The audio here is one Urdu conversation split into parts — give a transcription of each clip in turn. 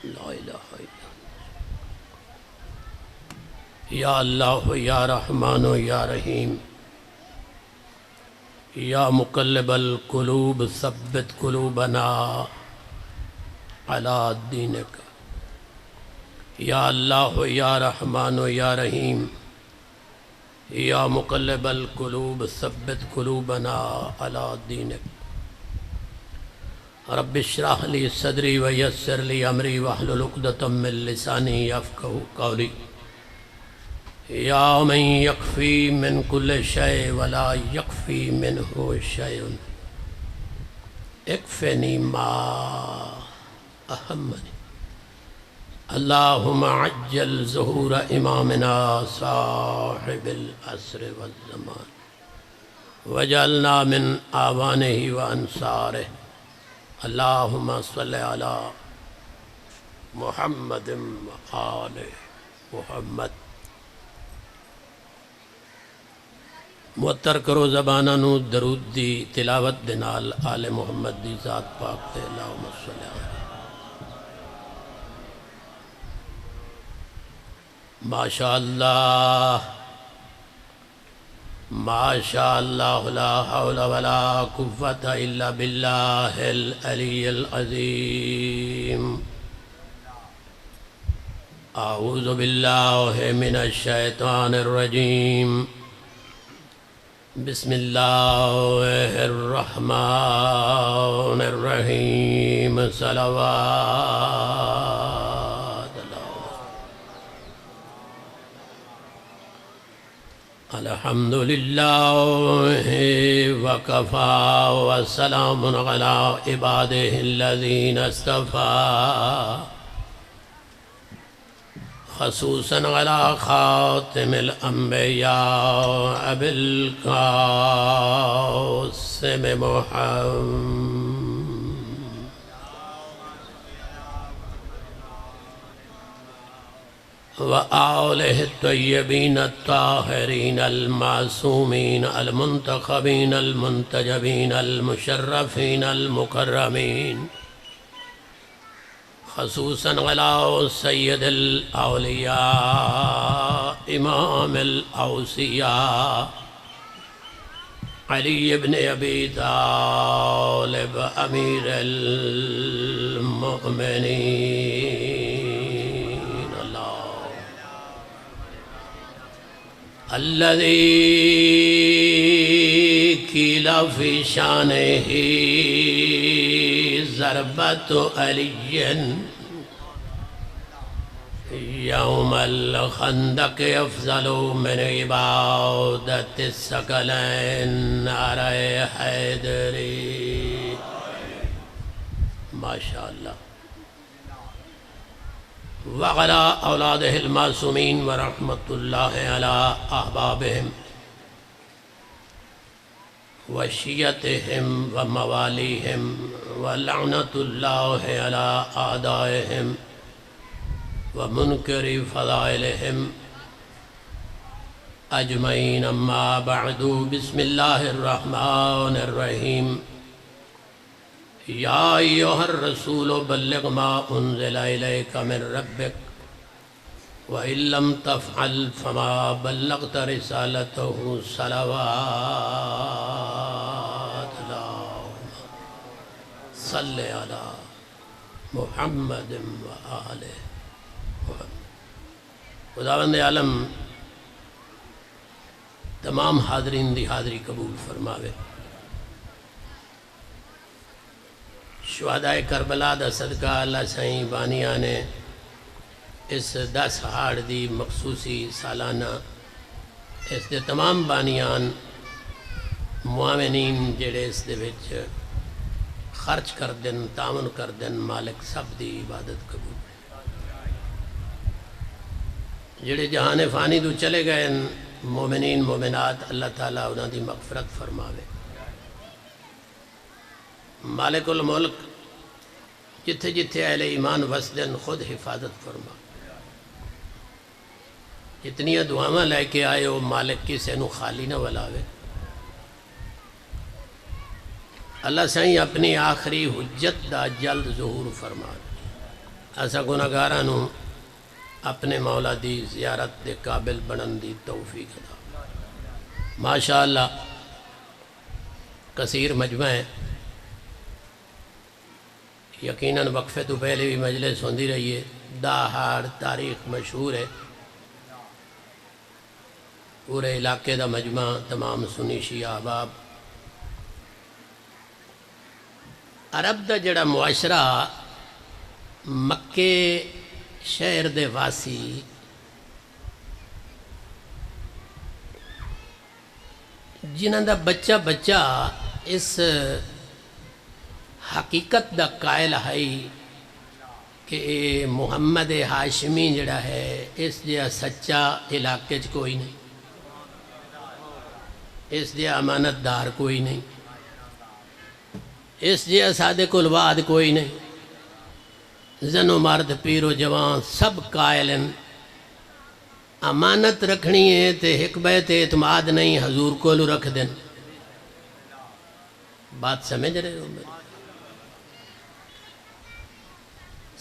لا الہ الا یا اللہ یا رحمان یا رحیم یا مقلب القلوب ثبت قلوبنا علی دینک یا اللہ یا رحمان یا رحیم یا مقلب القلوب ثبت قلوبنا علی دینک رب اشرح لی صدری ویسر لی امری واحلل عقدۃ من لسانی یفقہوا قولی یا من یکفی من کل شیء ولا یکفی منہ شیء اکفنی ما اہمنی اللہم عجل ظہور امامنا صاحب العصر والزمان وجعلنا من آوانہ وانصارہ اللہم صلی علی محمد وآل محمد معطر کرو زبانہ نو درود دی تلاوت دے نال آل محمد دی ذات پاک تے اللہم صلی علی ماشاءاللہ ماشاءاللہ لا حول ولا قوة الا باللہ العلی العظیم اعوذ باللہ من الشیطان الرجیم بسم اللہ الرحمن الرحیم صلوات الحمدللہ وکفا وسلام علی عبادہ الذین اصطفیٰ خصوصاً علی خاتم الانبیاء ابی القاسم محمد وآلہ الطیبین الطاہرین المعصومین المنتخبین المنتجبین المشرفین المکرمین خصوصاً علی سید الاولیاء امام الاوصیاء علی ابن ابی طالب امیر المؤمنین الذی قیل فی شانہ ضربت علی یوم الخندق افضل من عبادت الثقلین نعرہ حیدری ماشاءاللہ وعلی اولادہ المعصومین ورحمت اللہ علی احبابہم وشیتہم وموالیہم ولعنت اللہ علی اعدائہم ومنکر فضائلہم اجمعین اما بعد بسم اللہ الرحمن الرحیم یا ایہا الرسول بلغ ما انزل الیک من ربک وَإِن لَّمْ تَفْعَلْ فَمَا بَلَّغْتَ رِسَالَتَهُ صلوات اللہم صلی علی محمد وآلہ محمد خداوند عالم تمام حاضرین دی حاضری قبول فرماوے شہدائے کربلا دا صدقہ اللہ سائیں بانیاں نے اس 10 ہاڑ دی مخصوصی سالانہ اس دے تمام بانیان معاونین جڑے اس دے وچ خرچ کر دن تعاون کر دن مالک سب دی عبادت قبول جڑے جہان فانی تو چلے گئے مومنین مومنات اللہ تعالیٰ انہاں دی مغفرت فرماوے مالک الملک جتھے جتھے اہل ایمان وسدن خود حفاظت فرما جتنی دعاواں لے کے آئے ہو مالک کسے نو خالی نہ ولاوے اللہ سائیں اپنی آخری حجت دا جلد ظہور فرما اسا گناہگاراں نوں اپنے مولا دی زیارت دے قابل بنن دی توفیق عطا۔ ماشاءاللہ کثیر مجمع ہے، یقیناً وقفے تو پہلے بھی مجلس ہوندی رہی ہے، داہاڑ تاریخ مشہور ہے، پورے علاقے دا مجمع، تمام سنی شیعہ احباب۔ عرب دا جڑا معاشرہ مکے شہر دے واسی جنہاں دا بچہ بچہ اس حقیقت دا قائل ہے کہ محمد ہاشمی جڑا ہے اس دیا سچا علاقے کوئی نہیں، اس دیا امانت دار کوئی نہیں، اس دیا صادق الوعد کوئی نہیں، زن و مرد پیر و جوان سب قائل ہیں، امانت رکھنی ہے تے ایک بیت اعتماد نہیں حضور کو رکھ دیں۔ بات سمجھ رہے ہو میری؟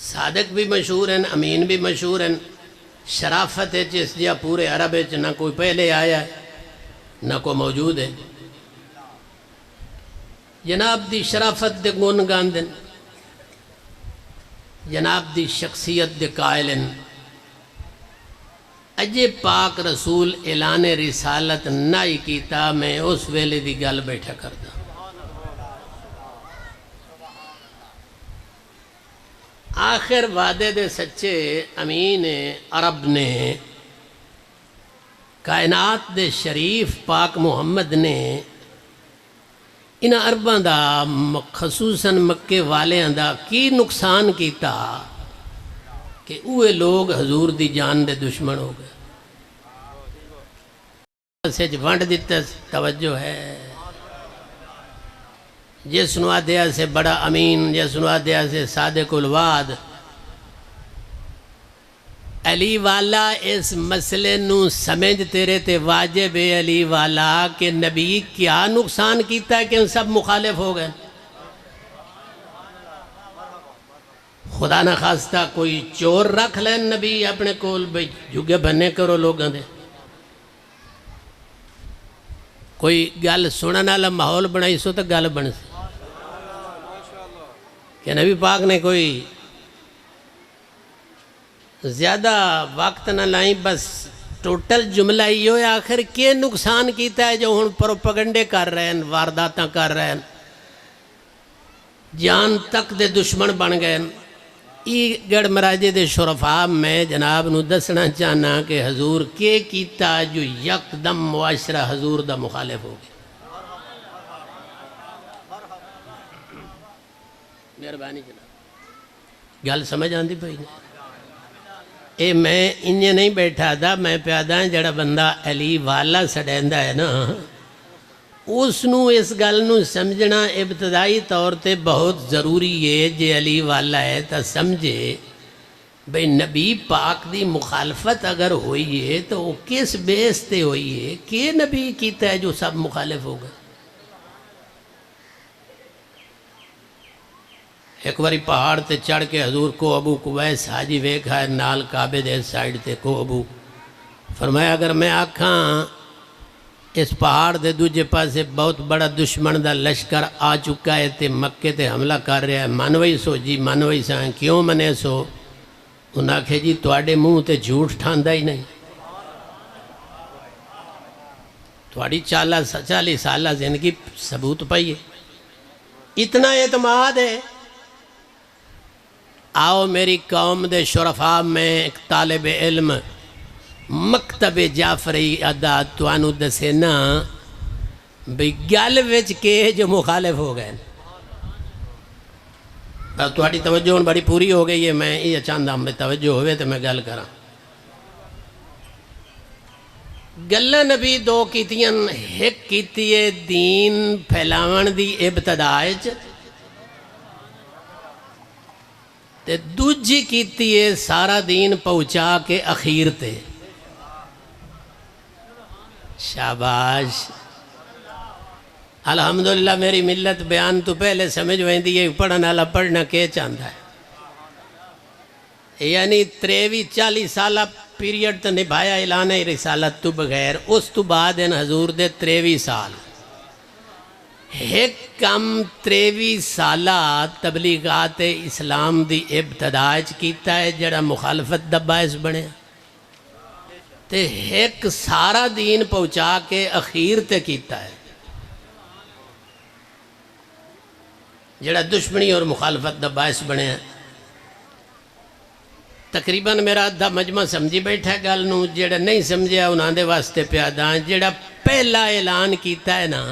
صادق بھی مشہور ہیں، امین بھی مشہور ہیں، شرافت ہے جس دیا پورے عرب ہے نہ کوئی پہلے آیا ہے نہ کوئی موجود ہے۔ جناب دی شرافت دے گن گاندن، جناب دی شخصیت دے قائلن، اجے پاک رسول اعلان رسالت نہ ہی کیتا میں اس ویلے دی گل بیٹھا کردا۔ آخر وعدے دے سچے امین عرب نے، کائنات دے شریف پاک محمد نے انہاں عرباں دا خصوصاً مکے والیاں دا کی نقصان کیتا کہ اوے لوگ حضور دی جان دے دشمن ہو گئے۔ سچ ونڈ دیتا توجہ ہے، جس نوا دیا سے بڑا امین، جس نوا دیا سے صادق الوعد۔ علی والا اس مسئلے نو سمجھ تیرے تے واجب علی والا کہ نبی کیا نقصان کیتا ہے کہ ان سب مخالف ہو گئے۔ خدا نہ خواستہ کوئی چور رکھ لیں نبی اپنے کول بھئی جھگے بننے کرو لوگاں دے، کوئی گل سنن والا ماحول بنائی سو تو گل بن سی کہ نبی پاک نے کوئی زیادہ وقت نہ لائیں، بس ٹوٹل جملہ ہی ہوئے آخر کیا نقصان کیتا ہے جو ہن پروپیگنڈے کر رہے ہیں، وارداتاں کر رہے ہیں، جان تک دے دشمن بن گئے۔ ای گڑ مراجے دے شرفاء میں جناب نو دسنا چاہنا کہ حضور کے کیتا جو یک دم معاشرہ حضور دا مخالف ہو گیا۔ مہربانی جناب، گل سمجھ آندی پئی نہیں؟ اے میں انہیں نہیں بیٹھا دا، میں پیادا جڑا بندہ علی والا سڑیندا ہے نا، اس نو اس گل نو سمجھنا ابتدائی طور تے بہت ضروری ہے۔ جے علی والا ہے تا سمجھے بھئی نبی پاک دی مخالفت اگر ہوئی ہے تو وہ کس بیس تے ہوئی ہے، کہ نبی کیتا ہے جو سب مخالف ہو گئے۔ ایک واری پہاڑ تے چڑھ کے حضور کو ابو قویس حاجی ویکھا ہے نال کعبے دے سائیڈ تے کو ابو فرمایا اگر میں آکھاں اس پہاڑ دے دوجے پاسے بہت بڑا دشمن دا لشکر آ چکا ہے تے مکے تے حملہ کر رہا ہے، منوئی سو جی منوئی سائیں کیوں منے سو؟ انہاں آکھے جی تواڈے منہ تے جھوٹ ٹھاندا ہی نہیں، تواڈی 40 سالہ زندگی ثبوت پائی ہے، اتنا اعتماد ہے۔ آؤ میری قوم دے شرفاء میں ایک طالب علم مکتب جعفری ادا توانو دسے نا بھئی گل وچ کے جو مخالف ہو گئے۔ تواڈی توجہ بڑی پوری ہو گئی ہے، میں یہ چاہتا ہوں توجہ ہوئے تو میں گل کراں۔ گلاں نبی دو کیتیاں، ایک کیتی ہے دین پھیلاون دی ابتدا وچ تے دوجی کیتی ہے سارا دین پہنچا کے اخیر تے۔ شاباش، الحمدللہ میری ملت بیان تو پہلے سمجھ ویندی ہے پڑھن والا پڑھنا کے چاہتا ہے۔ یعنی 43-40 سالہ پیریڈ تو نبھایا اعلان رسالت تو بغیر، اس تو بعد ان حضور دے 23 سال ایک کم 23 سالہ تبلیغات اسلام دی ابتداء کیتا ہے جڑا مخالفت دا باعث بنے، تے ایک سارا دین پہنچا کے اخیر تے کیتا ہے جڑا دشمنی اور مخالفت دا باعث بنے۔ تقریباً میرا ادھا مجمع سمجھی بیٹھا گل نو، جڑا نہیں سمجھیا انہاں دے واسطے پیاداں، جڑا پہلا اعلان کیتا ہے نا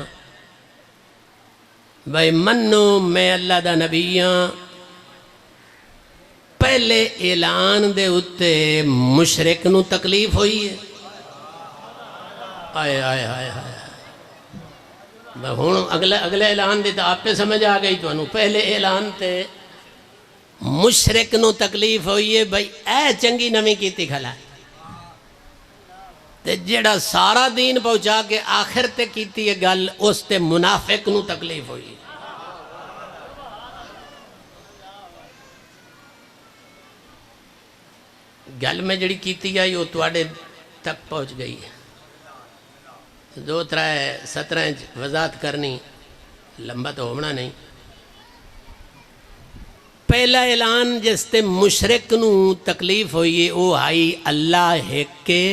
بھائی منو میں اللہ دا نبی ہاں، پہلے اعلان دے اتے مشرک نو تکلیف ہوئی ہے۔ آئے آئے آئے آئے ہوں اگلے اعلان دے تو آپ پہ سمجھ آ گئی تو انہوں پہلے اعلان تے مشرک نو تکلیف ہوئی ہے بھائی اے چنگی نمی کیتی کھلا ہے، تے جڑا سارا دین پہنچا کے آخر تے کیتی ہے گل اس تے منافق نو تکلیف ہوئی ہے۔ گل میں جڑی کیتی گئی وہ تواڈے تک پہنچ گئی ہے، 2-3-17 وضاحت کرنی لمبا تو ہونا نہیں۔ پہلا اعلان جس تے مشرک نو تکلیف ہوئی ہے وہ آئی اللہ ایک کے،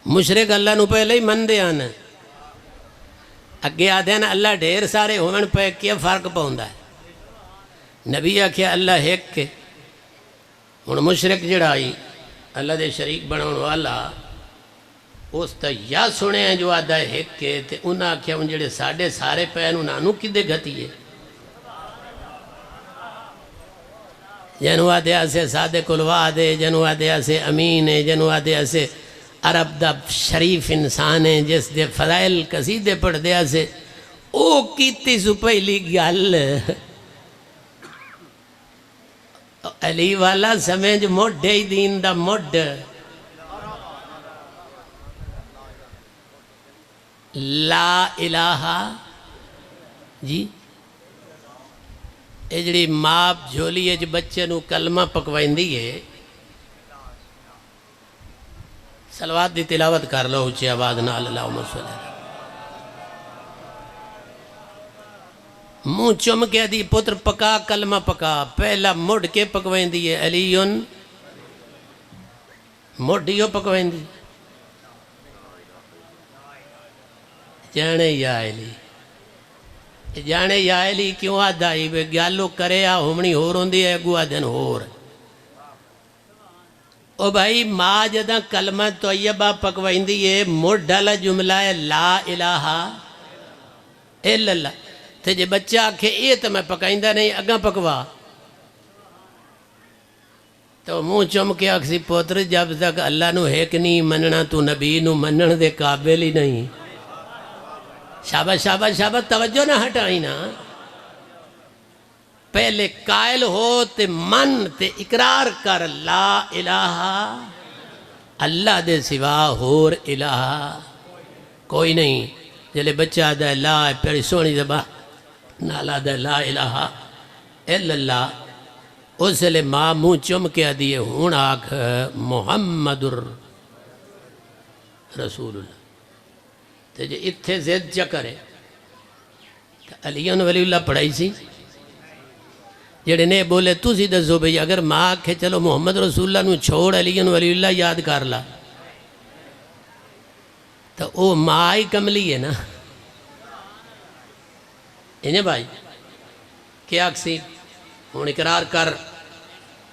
مشرک اللہ نو پہلے ہی من دے آنا، اگے آدھے ہیں اللہ ڈھیر سارے ہومن پہ کیا فرق پاؤندا ہے، نبی آکھیا اللہ ایک کے۔ ہن مشرک جڑا آئی اللہ دے شریک بناؤن والا اس تا یا سنے ہیں جو آدھا ایک کے، تے انہاں آکھیا ان جڑے ساڑھے سارے پہن انہاں نو کدے گھتی ہے، جنو آدھے آسے صادق الوعد ہے، جنو آدھے آسے امین ہے، جنو آدھے آسے عرب دا شریف انسان ہے جس دے فضائل قصیدے پڑھ دے آسے، او کیتی سو پہلی گل علی والا سمجھ موڈے ہی دین دا موڈ، لا الہ جی اے جڑی ماں جھولی ہے جو بچے نو کلمہ پکوائن دیئے، صلوات دی تلاوت کر لو اچھی آواز نال اللہم صلی اللہ علیہ منہ چم کے دی پتر پکا کلمہ پکا، پہلا مڑ کے پکوائن دیئے علیون مڑیو پکوائن دی جانے یا علی، جانے یا علی کیوں آدھائی بے گیالو کرے ہومنی ہور ہوندی ہے گو آدھن ہور۔ او بھائی ماں جدہ کلمہ طیبہ پکوائن دیئے مڑ ڈالا جملہ ہے لا الہ الا اللہ، تے جے بچہ آکھے یہ تو میں پکائندہ نہیں اگاں پکوا، تو منہ چم کے اکسی پوتر جب تک اللہ نو ایک نہیں مننا تو نبی نو منن دے قابل ہی نہیں۔ شاباش شاباش شاباش توجہ نہ ہٹائی نا، پہلے قائل ہو تے من تے اقرار کر لا الہ اللہ دے سوا ہور الہ کوئی نہیں۔ جلے بچہ دے لا پیڑی سونی زبان نالا دے لا الہ الا اللہ، اس لئے ماں منہ چم کے دیئے ہون آکھ محمد رسول اللہ، تے جے اتھے زید جا کرے علیون ولی اللہ پڑھائی سی جڑے نے بولے تو سی دسو بھئی اگر ماں آکھے چلو محمد رسول اللہ نو چھوڑ علیون ولی اللہ یاد کر لا تو او ماں ہی کملی ہے نا، انہیں بھائی کیا اکسی ہون اقرار کر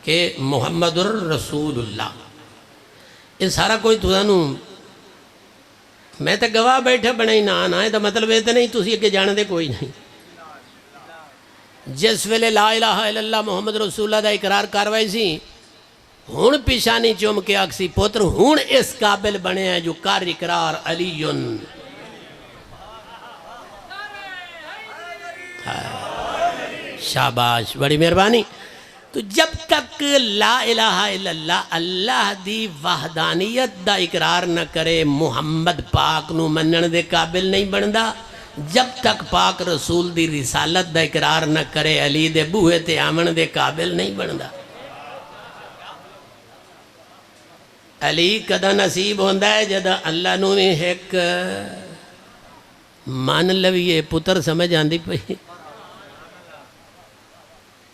کہ محمد رسول اللہ، یہ سارا کوئی تُھانو میں تو گواہ بیٹھے بنے ہی نہ آنا ہے تو مطلب یہ تو نہیں تُسی اگے جانے دے کوئی نہیں۔ جس ویلے لا الہ الا اللہ محمد رسول اللہ دا اقرار کاروائی سی ہون پیشانی چوم کے آکسی پوتر ہون اس قابل بنے ہیں جو کار اقرار علیون، شاباش بڑی مہربانی۔ تو جب تک لا الہ الا اللہ اللہ دی وحدانیت دا اقرار نہ کرے محمد پاک نو منن دے قابل نہیں بندا، جب تک پاک رسول دی رسالت دا اقرار نہ کرے علی دے بوہے تے آمن دے قابل نہیں بندا۔ علی کدا نصیب ہوندہ ہے جدا اللہ نو ایک مان لویے پتر سمجھ آندی پئی،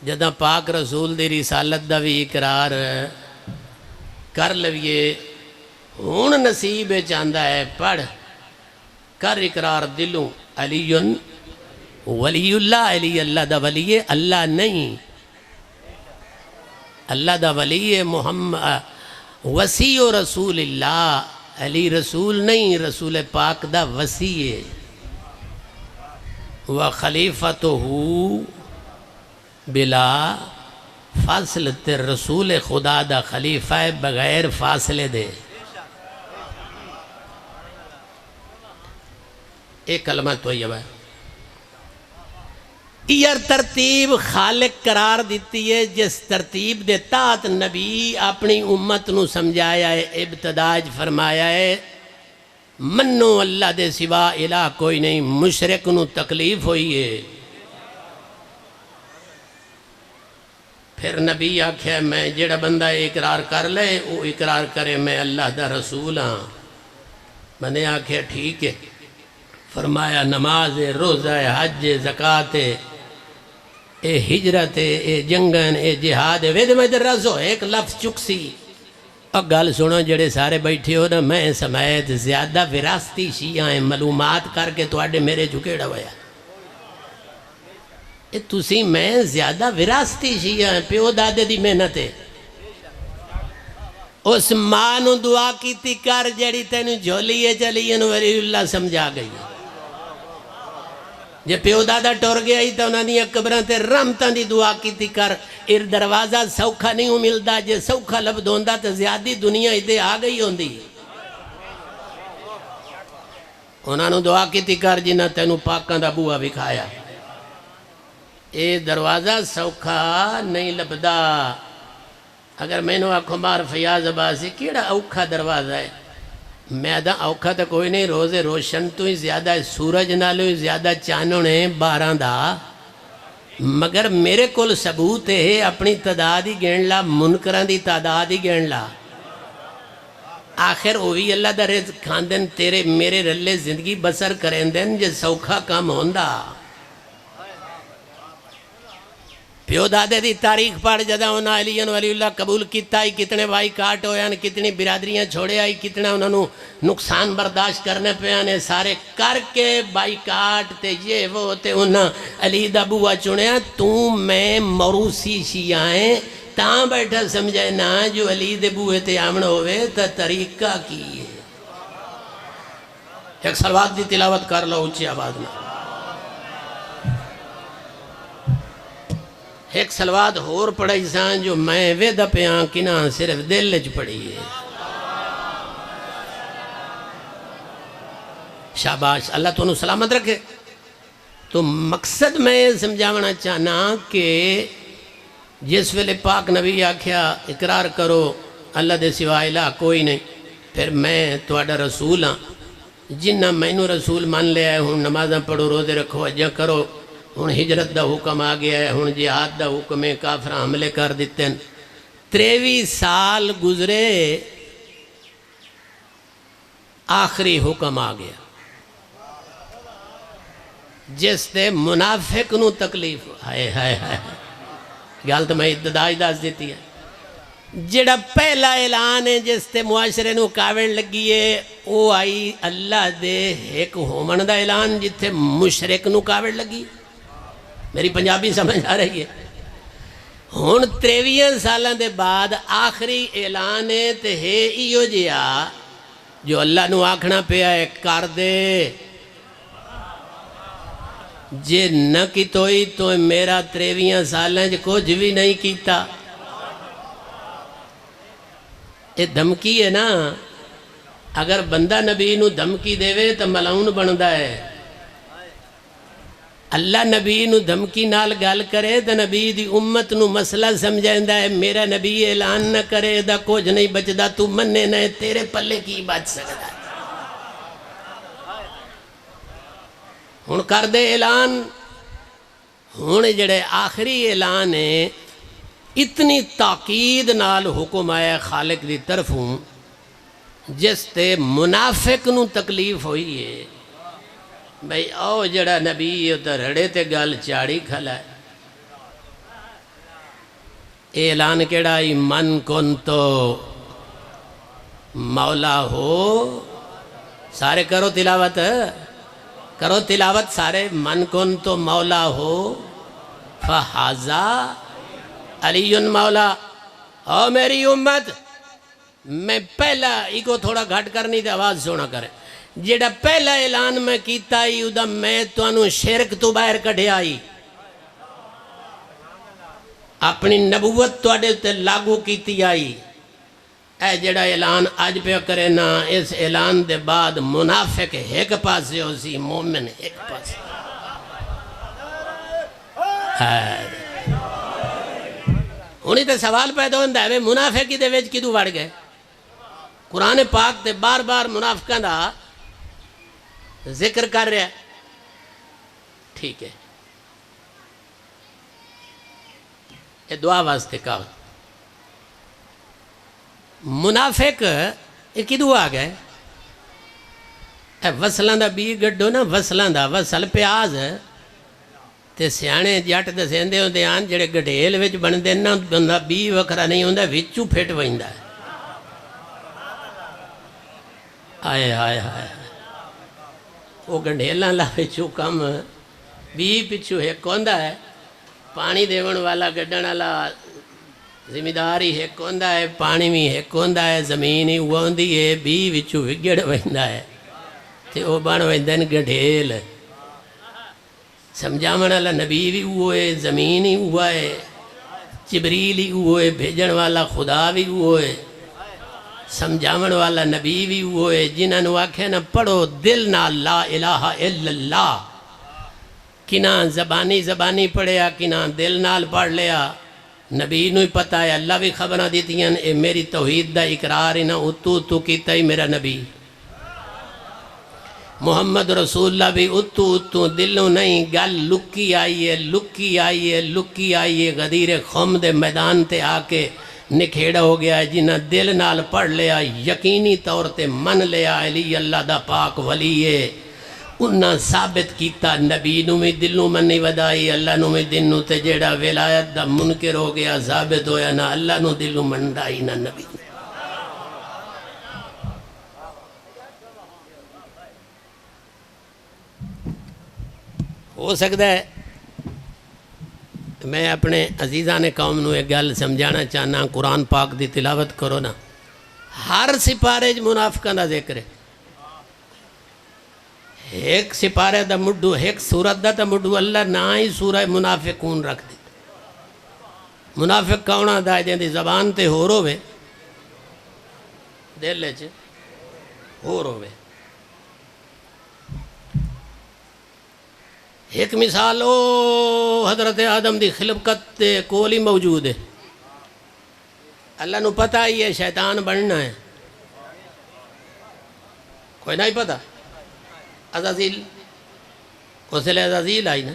جدا پاک رسول دی رسالت دا بھی اقرار کر لویے، ہون نصیب چاندہ ہے پڑھ کر اقرار دلوں علی ولی اللہ، علی اللہ دا ولی ہے، اللہ نہیں، اللہ دا ولی ہے محمد وسیع رسول اللہ، علی رسول نہیں، رسول پاک دا وسیع ہے۔ وَخَلِيفَتُهُ بلا فاصل تے رسول خدا دا خلیفہ بغیر فاصلے دے۔ ایک کلمہ طیبہ ہے، یہ ترتیب خالق قرار دیتی ہے جس ترتیب دے تحت نبی اپنی امت نو سمجھایا ہے، ابتداج فرمایا ہے منو اللہ دے سوا الہ کوئی نہیں، مشرک نو تکلیف ہوئی ہے۔ پھر نبی آکھیا میں جڑا بندہ اقرار کر لے وہ اقرار کرے میں اللہ دا رسول ہاں۔ بندے آکھیا ٹھیک ہے، فرمایا نماز ہے، روزہ ہے، حج ہے، زکاة ہے، اے ہجرت ہے، اے جنگن، اے جہاد ہے، وید میں در رسو ایک لفظ چکسی اور گل سنو جڑے سارے بیٹھے ہو نا، میں سمیت زیادہ وراثتی شیعہ ہیں معلومات کر کے تو آڈے میرے جھکیڑا ہویا، اے تُسی میں زیادہ وراثتی شیعہ ہیں، پیو دادے دی محنت ہے۔ اس ماں نو دعا کیتی کر جڑی تینو جھولیے چلیے نو ولی اللہ سمجھا گئی، جے پیو دادا ٹور گیا ہی تا انہاں دی قبراں تے رحمتاں دی دعا کیتی کر، ایر دروازہ سوکھا نہیں ملدا، جے سوکھا لب دوندا تے زیادی دنیا ہی دے آ گئی ہوندی۔ انہاں نو دعا کیتی کر جنہ تینو پاکاں دا بوا وکھایا، اے دروازہ سوکھا نہیں لبدا۔ اگر میں نو آکھو مار فیاض عباسی کیڑا اوکھا دروازہ ہے، میں دا اوکھا تا کوئی نہیں، روزے روشن تو ہی زیادہ ہے، سورج نالو ہی زیادہ چانن ہے باراں دا، مگر میرے کول ثبوت ہے اپنی تعداد ہی گن لا، منکراں دی تعداد ہی گن لا، آخر وہی اللہ دا رزق کھاندن تیرے میرے رلے زندگی بسر کرندن جے سوکھا کام ہوندا۔ پیو دادے دی تاریخ پڑھ جدا انہاں علی ولی اللہ قبول کیتا ہی، کتنے بھائی کاٹ ہویا نے، کتنی برادریاں چھوڑے آئی، کتنا انہوں نے نقصان برداشت کرنے پہ آنے، سارے کر کے بائی کاٹ تے یہ وہ تے انہاں علی دا بوا چنیا، تو میں موروثی شیعہ ہیں تاں بیٹھا سمجھے نا جو علی دے بوے تے آمن ہوئے تا طریقہ کی ہے۔ ایک صلوات دی تلاوت کر لو اچھی آباد میں، ایک صلوات ہور پڑھائی سان جو میں ویدہ پہ آنکینا صرف دل لج پڑھی ہے۔ شاباش، اللہ تو انہوں سلامت رکھے۔ تو مقصد میں سمجھاونا چاہنا کہ جس ویلے پاک نبی آکھیا اقرار کرو اللہ دے سوا الہ کوئی نہیں، پھر میں تواڈا رسول ہاں، جنہ میں نو رسول مان لے آئے ہوں، نمازاں پڑھو، روزے رکھو، حجاں کرو، ہن ہجرت دا حکم آ گیا ہے، ہن جہاد دا حکم ہے، کافر حملے کر دیتے ہیں، 23 سال گزرے، آخری حکم آ گیا جس تے منافق نو تکلیف ہائے ہائے ہائے، گل تو میں ابتدائی دس دیتی ہے، جڑا پہلا اعلان ہے جس تے معاشرے نو کاوڑ لگی ہے، وہ آئی اللہ دے ایک ہومن دا اعلان جتھے مشرک نو کاوڑ لگی، میری پنجابی سمجھ آ رہی ہے۔ ہون 23 سالوں دے بعد آخری اعلان ہے تے ہے ایو جیا جو اللہ نو آکھنا پیا ہے کر دے، جے نہ کی توئی تو میرا 23 سالیں جو کچھ بھی نہیں کیتا۔ یہ دھمکی ہے نا، اگر بندہ نبی نو دھمکی دے وے تو ملعون بندہ ہے، اللہ نبی نو دھمکی نال گال کرے تو نبی دی امت نو مسئلہ سمجھائندہ ہے، میرا نبی اعلان نہ کرے دا کچھ نہیں بچدا، تو مننے نہ تیرے پلے کی بچ سکتا ہے۔ ہن کر دے اعلان. ہن جڑے آخری اعلان ہے اتنی تاکید نال حکم آیا خالق دی طرفوں جس تے منافق نو تکلیف ہوئی ہے بھئی او جڑا نبی ہے تو رڑے تے گل چاڑی کھلا ہے. اعلان کیڑا ہی من کن تو مولا ہو. سارے کرو تلاوت سارے. من کن تو مولا ہو فہذا علی مولا. او میری امت میں پہلا ایکو تھوڑا گھٹ کرنی تے آواز سونا کرے. جیڑا پہلا اعلان میں کیتا ہی ادا میں تو انو شرک تو باہر کڑھے آئی اپنی نبوت تو اڈے تے لاگو کیتی آئی. اے جڑا اعلان آج پہ کرے نا اس اعلان دے بعد منافق ایک پاسے ہو سی مومن ایک پاسے. انہی تے سوال پیدا ہوندہ ہے منافقی دے ویج کدو وڑ گئے. قرآن پاک تے بار بار منافقان دا ذکر کر رہا ہے. ٹھیک ہے یہ دعا واسطے کہا منافق یہ کدو آ گئے. وصلان دا بی گڈو نا وصلان دا وصل پیاز تے سیانے جٹ دسیندے ہوندے آن جڑے گڈھیل وچ بندے نا بندہ بی وکھرا نہیں ہوندا وچوں پھٹ ویندا ہے. آئے آئے آئے وہ گڈھیلاں لا وچوں کم بی پچھو ایک ہوندا ہے. پانی دیون والا گڈن والا ذمہ داری ایک ہوندا ہے. پانی بھی ایک ہوندا ہے. زمین ہی وہ ہوندی ہے بی وچوں وگڑ ویندا ہے تے وہ بن ویندن گڈھیل. سمجھاون والا نبی بھی وہ ہے. زمین ہی وہ ہے. جبریل ہی وہ ہے. بھیجن والا خدا بھی وہ ہے. سمجھاون والا نبی بھی وہ ہے. جنہاں نو آکھے نا پڑھو دل نال لا الہ الا اللہ. کنہ زبانی پڑھیا کنہ دل نال پڑھ لیا. نبی نو ہی پتہ ہے. اللہ بھی خبرہ دیتی ہیں اے میری توحید دا اقرار ہی نا اتو کیتا ہی میرا نبی. محمد رسول اللہ بھی اتو دلوں نہیں. گل لکی آئی ہے غدیر خم دے میدان تے آ کے نکھیڑا ہو گیا ہے. جنہ دل نال پڑھ لیا یقینی طور تے من لیا علی اللہ دا پاک ولی ہے. انہاں ثابت کیتا نبی نو میں دلوں منی ودائی اللہ نو میں دنوں تے جیڑا ولایت دا منکر ہو گیا ثابت ہویا نہ اللہ نو دلوں مندائی نہ نبی. ہو سکتا ہے میں اپنے عزیزان قوم نو ایک گل سمجھانا چاہنا. قرآن پاک دی تلاوت کرو نا ہر سپارے منافقان دا ذکر ہے. ایک سپارے دا مڈو ایک سورت دا تا مڈو اللہ نہ ہی سورہ منافقون رکھ دی. منافق کونہ دا جن دی زبان تے ہو روے دل لے چھے ہو روے. ایک مثال حضرت آدم دی خلقت تے کول ہی موجود ہے. اللہ نو پتہ ہی ہے شیطان بننا ہے. کوئی نہیں پتہ. عزازیل اسے لئے عزازیل آئی نا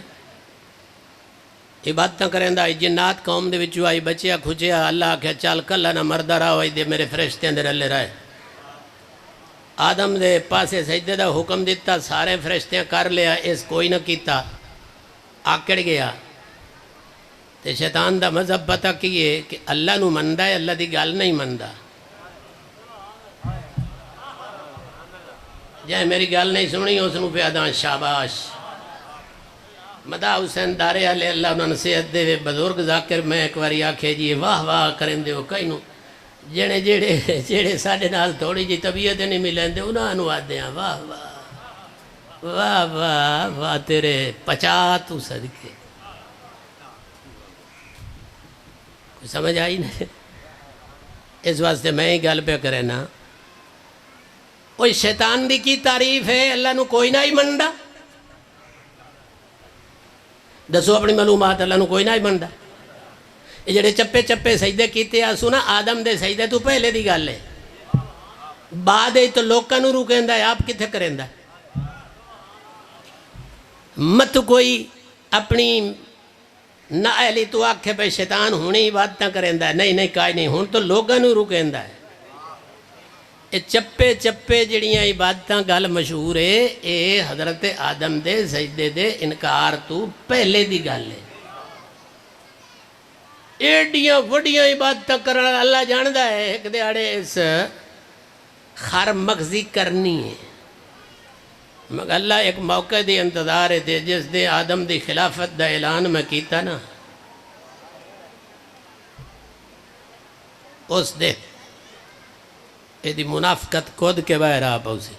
عبادتاں کریں دا جنات قوم دے وچو آئی بچیا کھچیا. اللہ کہا چال کلہ نہ مردہ رہا ہوئی دے میرے فرشتے اندر اللہ رہے. آدم دے پاسے سجدے دا حکم دیتا سارے فرشتے کر لیا. اس کوئی نہ کیتا آکڑ گیا. تے شیطان دا مذہب پتہ کیے کہ اللہ نو مندہ ہے اللہ دی گال نہیں مندہ. جائے میری گال نہیں سنی اس نو پیاداں شاباش. مدہ حسین دارے علیہ اللہ انہوں نے صحت دے وے بزرگ ذاکر میں ایک باری آکھے جی واہ واہ کریں دے ہو کئی نو جیڑے ساڑھے نال تھوڑی جی طبیعت نہیں ملیں دے انہوں نے آدھے ہیں واہ واہ واہ واہ واہ تیرے پچا تو صدقے. کوئی سمجھ آئی نہیں. اس واسطے میں ہی گل پہ کرے نا اوہ شیطان دی کی تعریف ہے اللہ نو کوئی نہ ہی منڈا. دسو اپنی معلومات اللہ نو کوئی نہ ہی منڈا. یہ جڑے چپے چپے سجدے کیتے آسو نا آدم دے سجدے تو پہلے دی گل ہے. بعد ہے تو لوکاں نو روکیندا ہے آپ کتھے کریندا. مت کوئی اپنی نہ اہلی تو آکھے بھائی شیطان ہونی عبادتاں کریندا ہے، نہیں نہیں کائی نہیں، ہون تو لوگاں نوں روکیندا ہے۔ اے چپے چپے جڑیاں عبادتاں گل مشہور ہے، اے حضرت آدم دے سجدے دے انکار تو پہلے دی گل ہے۔ ایڈیاں وڈیاں عبادتاں کرنا اللہ جاندا ہے، ایک دیہڑے اس خر مغزی کرنی ہے، مگر اللہ ایک موقع دی انتظار ہے جس دے آدم دی خلافت دا اعلان میں کیتا نا، اس دے ایدی منافقت کود کے باہر آ پاؤسی،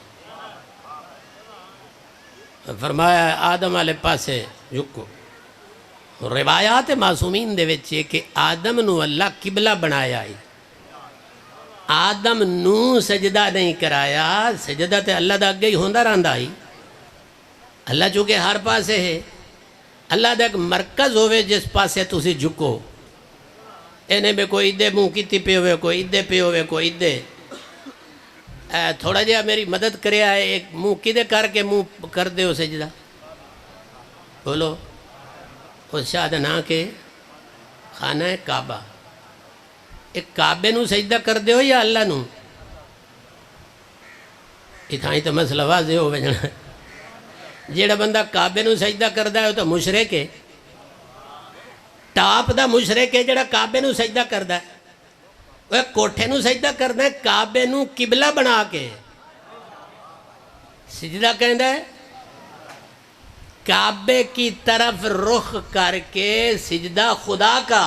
فرمایا آدم والے پاسے جھکو۔ روایات معصومین دے وچے کہ آدم نو اللہ قبلہ بنایا ہے، آدم نو سجدہ نہیں کرایا، سجدہ تے اللہ دا اگے ہی ہوندہ رہندا ہی۔ اللہ چونکہ ہر پاسے ہے، اللہ دا ایک مرکز ہوئے جس پاسے تسی جھکو، اینے میں کوئی ادھے منہ کیتی پہ ہوئے، کوئی ادھے پہ ہوئے، کوئی ادھے۔ تھوڑا جہا میری مدد کرے آئے، ایک منہ کدے کر کے منہ کر دے ہو سجدہ، بولو اس شاہدنا کے خانہ کعبہ، ایک کعبے نو سجدہ کر دے ہو یا اللہ نو؟ اتھائیں تو مسئلہ واضح ہو بجنا، جیڑا بندہ کعبے نو سجدہ کردہ ہے وہ تو مشرک ہے، ٹاپ دا مشرک ہے جیڑا کعبے نو سجدہ کردہ ہے، وہ کوٹھے نو سجدہ کردہ ہے کعبے نو قبلہ بنا کے، سجدہ کہندہ ہے کعبے کی طرف رخ کر کے سجدہ خدا کا۔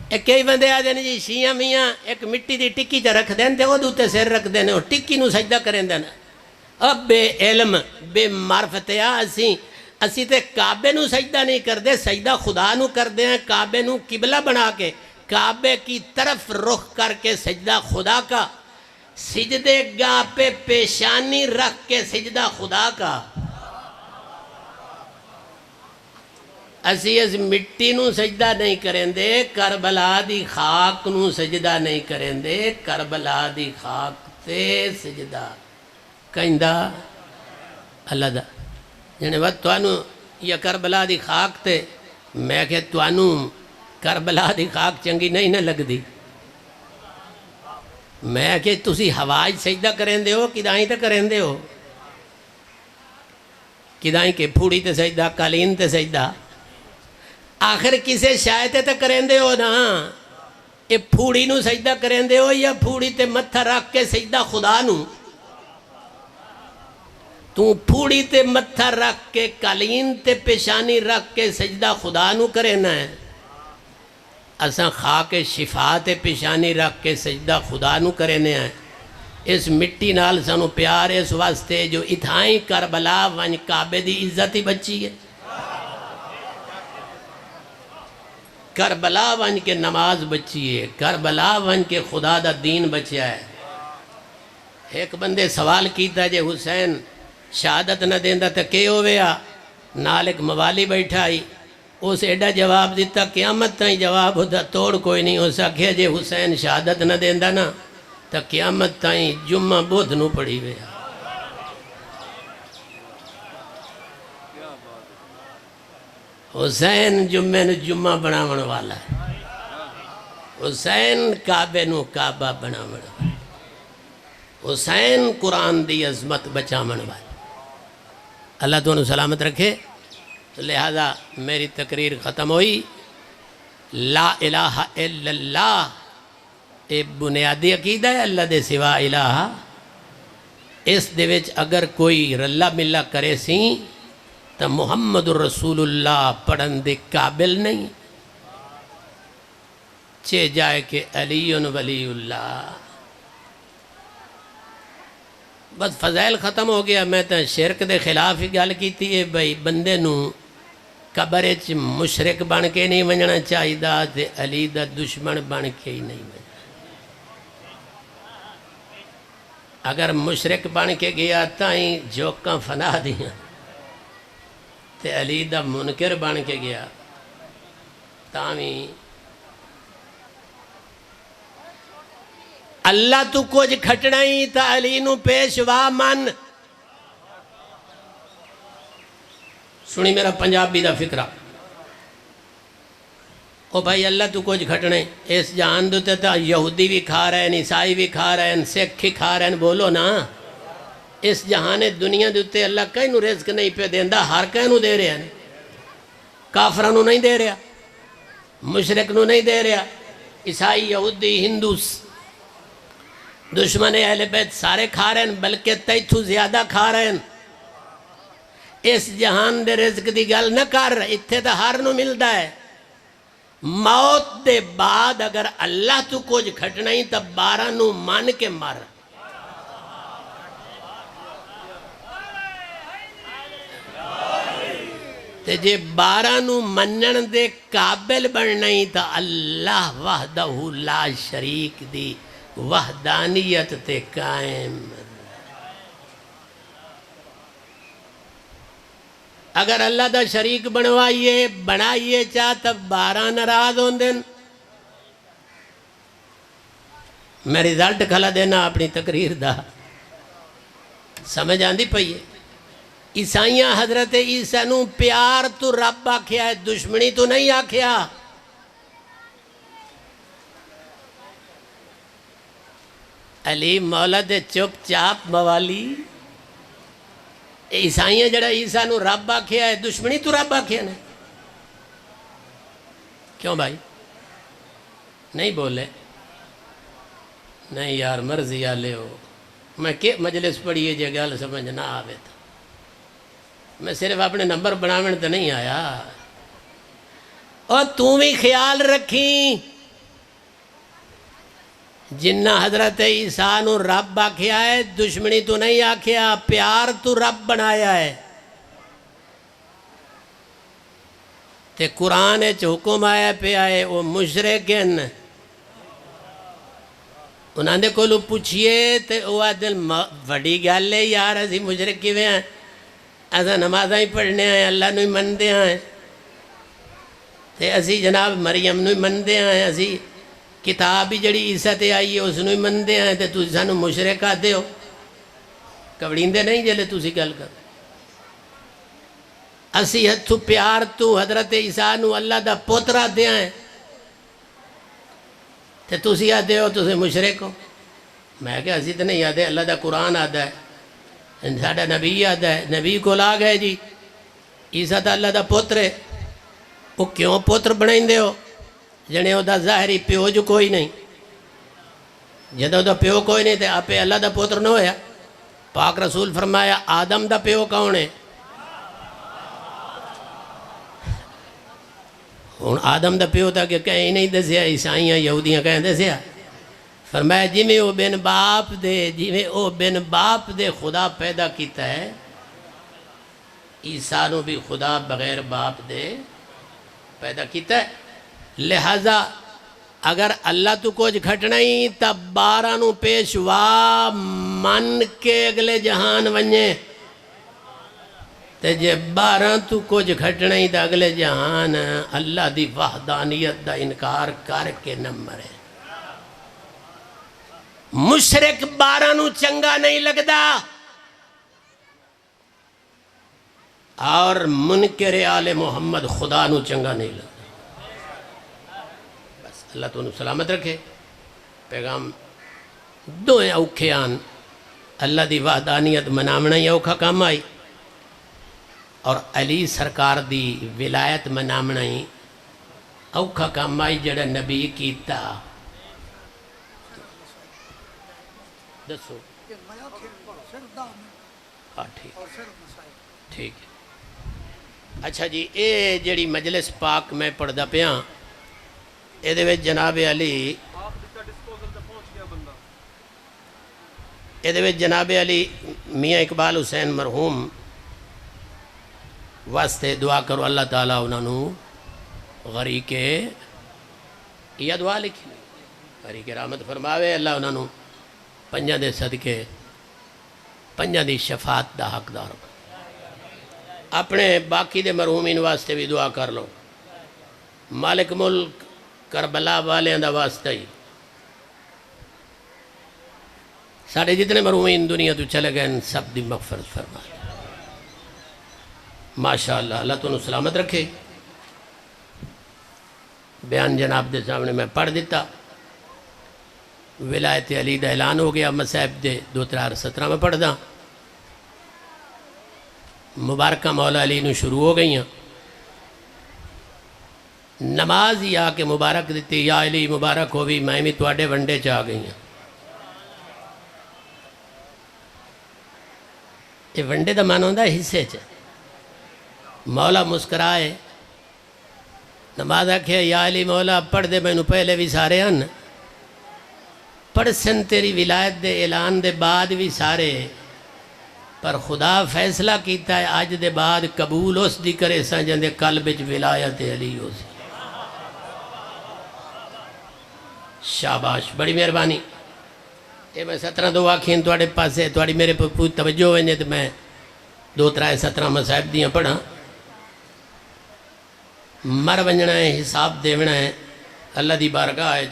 ایک کئی بندے آ جانے جی شیعہ میاں ایک مٹی دی ٹکی چا رکھ دین تے وہ دوتے سیر رکھ دینے اور ٹکی نو سجدہ کریں دینا۔ اب بے علم بے معرفتیا اسی تے کعبے نو سجدہ نہیں کر دے، سجدہ خدا نو کر دے ہیں، کعبے نو قبلہ بنا کے کعبے کی طرف رخ کر کے سجدہ خدا کا، سجدے گاہ پہ پیشانی رکھ کے سجدہ خدا کا۔ اسی اس مٹی نو سجدہ نہیں کریں دے، کربلا دی خاک نو سجدہ نہیں کریں دے، کربلا دی خاک تے سجدہ کہندہ اللہ دا۔ جنہیں وقت توانو یا کربلا دی خاک تے میں کہ توانو کربلا دی خاک چنگی نہیں نہ لگ دی، میں کہ تسی ہواج سجدہ کریں دے ہو کدائیں تے کریں دے ہو، کدائیں کہ پھوڑی تے سجدہ قالین تے سجدہ، آخر کسے شایتے تے کریں دے ہو نا، اے پھوڑی نو سجدہ کریں دے ہو یا پھوڑی تے متھا رکھ کے سجدہ خدا نو؟ تو پھوڑی تے متھا رکھ کے قالین تے پیشانی رکھ کے سجدہ خدا نو کرنا ہے، اساں خاک شفا تے پیشانی رکھ کے سجدہ خدا نو کرنے ہیں۔ اس مٹی نال سانو پیار اس واسطے جو اتھائیں کربلا ونج کعبے دی عزت ہی بچی ہے، کربلا ونج کے نماز بچی ہے، کربلا ونج کے خدا دا دین بچیا ہے۔ ایک بندے سوال کیتا جے حسین شہادت نہ دیندہ تا کہ ہویا، نال ایک موالی بیٹھا ہی، اس ایڈا جواب دیتا قیامت تائیں جواب ہوتا توڑ کوئی نہیں ہو سکیا جے حسین شہادت نہ دیندہ نا تا قیامت تائیں جمعہ بدھ نو پڑی ہویا۔ حسین جمعہ نو جمعہ بناون والا ہے، حسین کعبے نو کعبہ بناون والا، حسین قرآن دی عظمت بچامن والا۔ اللہ تو انہوں سلامت رکھے۔ تو لہذا میری تقریر ختم ہوئی۔ لا الہ الا اللہ ایک بنیادی عقیدہ ہے، اللہ دے سوا الہ، اس دے وچ اگر کوئی رلا ملا کرے سی تو محمد رسول اللہ پڑھن دے قابل نہیں، چے جائے کہ علی ولی اللہ۔ بس فضائل ختم ہو گیا۔ میں تو شرک دے خلاف ہی گل کیتی ہے بھائی بندے نو قبر وچ مشرک بن کے نہیں ونجنا چاہیدا تے علی دا دشمن بن کے ہی نہیں ونجنا۔ اگر مشرک بن کے گیا تائیں جوکاں فنا دیاں تے علی دا منکر بن کے گیا تاویں اللہ تو کچھ کھٹنا ہی تا علی نو پیشوا من۔ سنی میرا پنجابی دا فکرہ او بھائی اللہ تو کچھ گھٹنے اس جہان دوتے تا یہودی بھی کھا رہے ہیں عیسائی بھی کھا رہے ہیں سکھ ہی کھا رہے ہیں بولو نا اس جہان دنیا دوتے اللہ کہیں نو رزق نہیں پہ دیندہ ہر کہیں نو دے رہے ہیں کافرہ نو نہیں دے رہا مشرک نو نہیں دے رہا عیسائی یہودی ہندوس دشمن اہل بیت سارے کھا رہے ہیں بلکہ تیتھو زیادہ کھا رہے ہیں اس جہان دے رزق دی گل نہ کر اتھے تا ہر نو ملدا ہے موت دے بعد اگر اللہ تو کچھ گھٹنا ہی تب 12 نو مان کے مر تے جے 12 نو منن دے قابل بننا ہی تا اللہ وحدہ لا شریک دی وحدانیت تے قائم اگر اللہ دا شریک بنائیے چاہ تب 12 ناراض ہون دن میں رزلٹ کھلا دینا اپنی تقریر دا سمجھ آندی پئیے عیسائیاں حضرت عیسیٰ نو پیار تو رب آکھیا ہے دشمنی تو نہیں آکھیا علی مولا دے چپ چاپ موالی عیسائیاں جڑا عیسیٰ نو رب آکھیا ہے دشمنی تو رب آکھیا نے کیوں بھائی نہیں بولے نہیں یار مرضی آلے ہو میں کہ مجلس پڑھیے جے گل سمجھ نہ آوے تھا میں صرف اپنے نمبر بناویں تو نہیں آیا اور تم بھی خیال رکھیں جنہ حضرت عیسیٰ نو رب آکھیا ہے دشمنی تو نہیں آکھیا پیار تو رب بنایا ہے تے قرآن حکم آیا پہ آئے وہ مشرکن انہاں دے کولو پوچھئے تے وہ دل وڈی گل ہے یار اسی مشرک کیویں ہیں ایسا نمازاں ہی پڑھنے ہیں اللہ نو ہی مندے ہیں تے اسی جناب مریم نو ہی مندے ہیں اسی کتاب ہی جڑی عیسیٰ تے آئی ہے اس نو ہی مندے ہیں تے تسی سانو مشرک آتے ہو کبڑیندے نہیں جلے تسی گل کر اسی ہتھو پیار تو حضرت عیسیٰ نو اللہ دا پوترا دیا ہیں تے تسی آتے ہو تسی مشرک ہو میں کہ اسی تے نہیں آتے اللہ دا قرآن آتا ہے ساڑھا نبی آتا ہے نبی کو لا گئے جی عیسیٰ تا اللہ دا پوتر ہے وہ کیوں پوتر بنائیں دے ہو جنے او دا ظاہری پیو جو کوئی نہیں جدہ دا پیو کوئی نہیں تے آپے اللہ دا پوتر نہ ہویا پاک رسول فرمایا آدم دا پیو کون ہے ہون آدم دا پیو تا کہ کہیں نہیں دسیا عیسائیاں یہودیاں کہیں دسیا فرمایا جی میں او بن باپ دے خدا پیدا کیتا ہے عیسیٰ نو بھی خدا بغیر باپ دے پیدا کیتا ہے لہذا اگر اللہ تو کچھ گھٹنا ہی تب 12 نو پیشوا من کے اگلے جہان ونجے تے جے 12 تو کچھ گھٹنا ہی تا اگلے جہان اللہ دی وحدانیت دا انکار کر کے نہ مرے مشرک 12 نو چنگا نہیں لگدا اور منکر آل محمد خدا نو چنگا نہیں لگدا بس اللہ تو انہوں سلامت رکھے پیغام دوئیں اوکھے آن اللہ دی وحدانیت منامنا ہی اوکھا کام آئی اور علی سرکار دی ولایت منامنا ہی اوکھا کام آئی جڑا نبی کیتا دسو ٹھیک ہے اچھا جی اے جڑی مجلس پاک میں پڑھدا پیاں اے دے وچ جناب علی اے دے وچ جناب علی میاں اقبال حسین مرحوم واسطے دعا کرو اللہ تعالیٰ انہوں غریق یہ دعا لکھی غریق رحمت فرماوے اللہ انہوں پنجاں دے صدقے پنجاں دی شفاعت دا حقدار اپنے باقی دے مرحومین واسطے بھی دعا کر لو مالک ملک کربلا والے دا واسطہ ہی ساڑھے جتنے مرحومین دنیا تو چلے گئے سب دی مغفرت فرما ماشاءاللہ اللہ تمہیں سلامت رکھے. بیان جناب دے سامنے میں پڑھ دیتا. ولایت علی دا اعلان ہو گیا. مصائب دے 2-3-17 میں پڑھ دا. مبارکہ مولا علی نو شروع ہو گئی ہیں. نماز ہی آ کے مبارک دیتی. یا علی مبارک ہو بھی میں بھی تواڈے ونڈے چ آ گئی ہیں. یہ ونڈے دا معنی ہوندا حصے چ. مولا مسکرائے نماز آکھے یا علی مولا پڑھ دے مینوں پہلے بھی سارے ہن پڑھ سن تیری ولایت دے اعلان دے بعد بھی سارے پر خدا فیصلہ کیتا ہے اج دے بعد قبول اس دی کرے سا جندے قلب وچ ولایت علی ہو سی. شاباش بڑی مہربانی. یہ میں 17 دو آکھیں تواڈے پاسے تواڈی میرے پہ توجہ ہوئے تو میں 2-3-17 مصائب دیاں پڑھاں. مر ونجنا ہے حساب دیونا ہے اللہ دی بارگاہ ہے.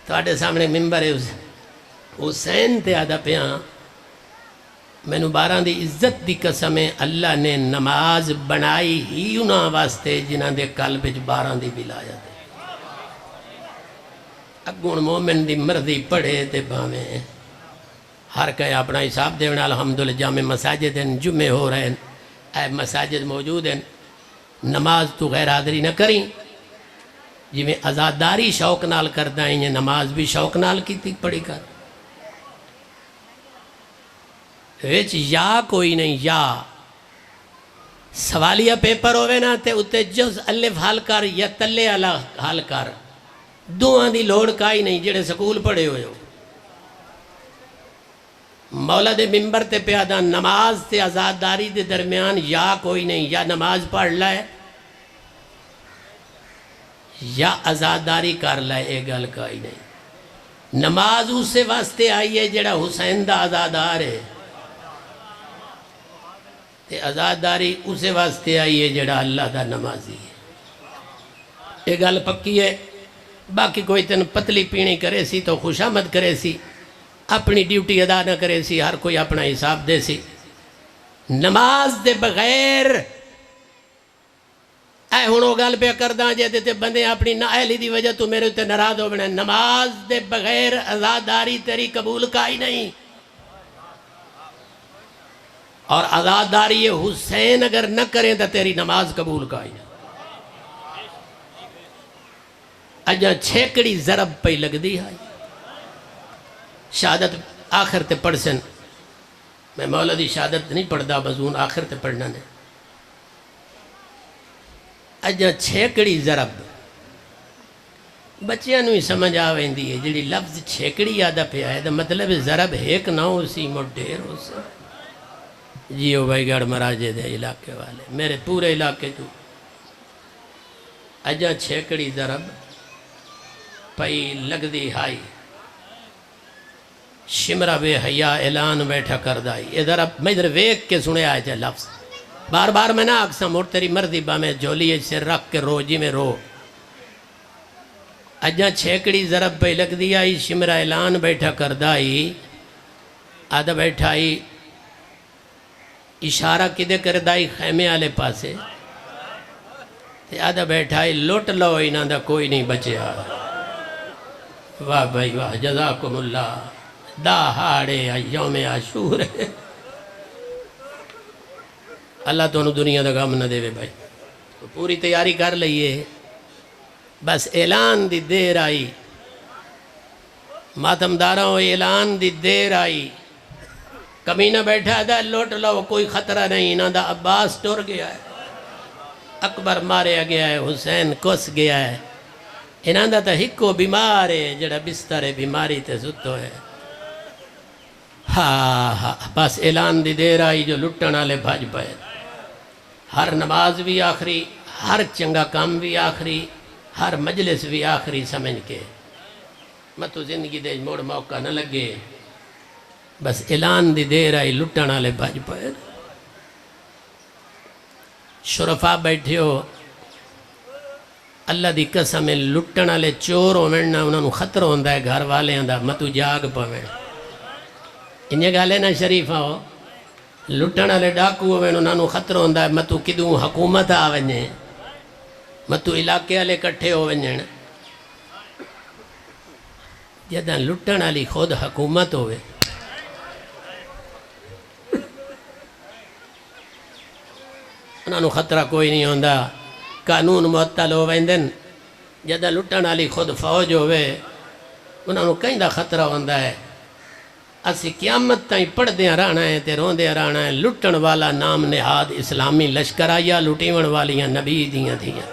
تواڈے سامنے ممبر ہے حسین تے آدھا پیاں مینوں 12 دی عزت دی قسم ہے اللہ نے نماز بنائی ہی انہاں واسطے جنہاں دے قلب وچ 12 دی ولایت ہے. اگون مومن دی مرضی پڑھے تے بھاویں ہر کہیں اپنا حساب دیونا. الحمدللہ جامع مساجد ہیں جمعے ہو رہے ہیں اے مساجد موجود ہیں. نماز تو غیر حاضری نہ کریں جی میں آزاداری شوق نال کردہ ہیں نماز بھی شوق نال کی تھی پڑھی کر. ویچ یا کوئی نہیں یا سوالیہ پیپر ہوئے نا تے اتے جز الف حل کر یا تلے حل کر دوہاں دی لوڑ کائی نہیں جڑے سکول پڑھے ہوئے ہو. مولا دے ممبر تے پیادہ نماز تے آزاداری دے درمیان یا کوئی نہیں. یا نماز پڑھ لائے یا آزاداری کر لائے اے گل کائی نہیں. نماز اسے واسطے آئی ہے جڑا حسین دا آزادار ہے تے آزاداری اسے واسطے آئی ہے جڑا اللہ دا نمازی ہے. اے گل پکی ہے. باقی کوئی تن پتلی پینی کرے سی تو خوش آمد کرے سی اپنی ڈیوٹی ادا نہ کرے سی ہر کوئی اپنا حساب دے سی. نماز دے بغیر اے ہونو گل پہ کرداں جے تے بندے اپنی نااہلی دی وجہ تو میرے تے ناراض ہو بنے. نماز دے بغیر آزاداری تیری قبول کائی نہیں. اور آزاداری حسین اگر نہ کریں تو تیری نماز قبول کائی نہیں. اجاں چھیکڑی ضرب پہ لگ دی ہے. شہادت آخر تے پڑھ سن. میں مولا دی شہادت نہیں پڑھدا مضمون آخر تے پڑھنا نے. اجاں چھیکڑی ضرب بچیاں نو ہی سمجھ آویندی ہے. جڑی لفظ چھیکڑی آدھا پہ آئے دا مطلب ضرب ایک نہ ہو سی مڈیر ہو سی. جیو بھائی گڑھ مراجے دے علاقے والے میرے پورے علاقے تو اجاں چھیکڑی ضرب پئی لگ دی ہائی. شمرہ بے حیا اعلان بیٹھا کردائی. ادھر اب میں ادھر ویک کے سنے آئے تھے لفظ بار بار میں نہ اکسم اور تیری مرضی با میں جولی سے رکھ کے رو جی میں رو. اجاں چھیکڑی ضرب پہ لگ دی آئی. شمرہ اعلان بیٹھا کردائی. آدھا بیٹھائی اشارہ کدے کردائی خیمے آلے پاسے تے آدھا بیٹھائی لوٹ لو انہاں دا کوئی نہیں بچے آ. واہ بھائی واہ جزاکم اللہ. دہاڑے یوم عاشور اللہ تو انہوں دنیا دا غم نہ دے وے بھائی. پوری تیاری کر لئیے بس اعلان دی دیر آئی. ماتم داراں اعلان دی دیر آئی. کمینہ بیٹھا دا لوٹ لو کوئی خطرہ نہیں. انہاں دا عباس ٹور گیا ہے اکبر ماریا گیا ہے حسین کس گیا ہے. انہاں دا تا ہکو بیمار ہے جڑا بستر بیماری تے ستو ہے. ہاں بس اعلان دی دیر آئی جو لٹن والے بھج پائے. ہر نماز بھی آخری ہر چنگا کام بھی آخری ہر مجلس بھی آخری سمجھ کے متو زندگی دے موڑ موقع نہ لگے. بس اعلان دی دیر آئی لٹن والے بھج پائے. شرفا بیٹھے ہو اللہ دی قسم لٹن والے چور ہونا انہوں خطر ہوندہ ہے گھر والے دا متو جاگ پویں. انہیں گالے نہ شریفہ ہو لٹن والے ڈاکو ہوئے انہوں خطرہ ہوندہ ہے متو کدوں حکومت آ ونجے متو علاقے والے کٹھے ہو ونجن جداں لٹن والی خود حکومت ہوئے انہوں خطرہ کوئی نہیں ہوندہ قانون معطل ہو ویندن جداں لٹن والی خود فوج ہوئے انہوں کہیں دا خطرہ ہوندہ ہے اسی قیامت تائیں پڑھ دیا رہنا ہے تے رون دیا رہنا ہے لٹن والا نام نہاد اسلامی لشکر آیا لٹیون والیاں نبی دیاں دیاں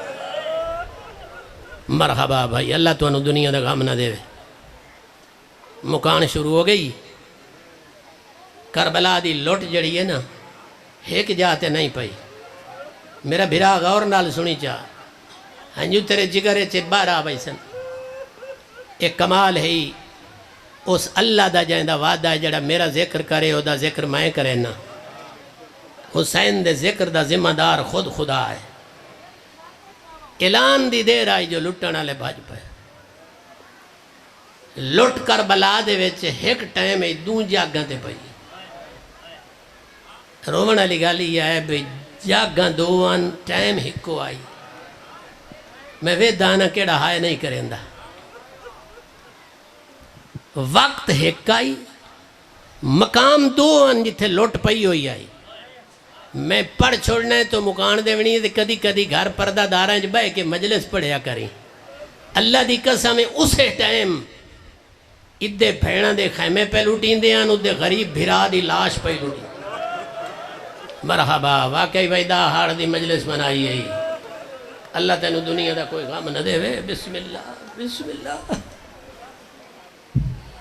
مرحبا بھائی اللہ تو انہوں دنیا دا غم نہ دے مکان شروع ہو گئی کربلا دی لٹ جڑی ہے نا ایک جاتے نہیں پئی میرا بھرا غور نال سنی چاہ ہنجو تیرے جگرے چے بارہ بھائی سن ایک کمال ہے اس اللہ دا جائیں دا وعدہ ہے جڑا میرا ذکر کرے او دا ذکر میں کرے نا حسین دے ذکر دا ذمہ دار خود خدا ہے اعلان دی دیر آئی جو لٹن والے بھاج پہ لٹ کربلا دے وچ ایک ٹائم دوں جاگاں تے پئی رومن والی گل یہ ہے بھئی جاگاں دوان ٹائم ہکو آئی میں وہ دانا کیڑا ہائے نہیں کریں دا وقت ایک آئی مقام دو ان جتھے لوٹ پئی ہوئی آئی میں پڑھ چھوڑنا ہے تو مکان دیونی ہے کدی کدی گھر پردہ داراں جو بے کے مجلس پڑھیا کریں اللہ دی قسم اسے ٹائم ادھے بھیڑاں دے خیمے پہ لوٹیں دے ادھے غریب بھرا دی لاش پہ لوٹیں مرحبا واقعی ویدہ ہاڑ دی مجلس بنائی ہے اللہ تینو دنیا دا کوئی غم نہ دے وے بسم اللہ بسم اللہ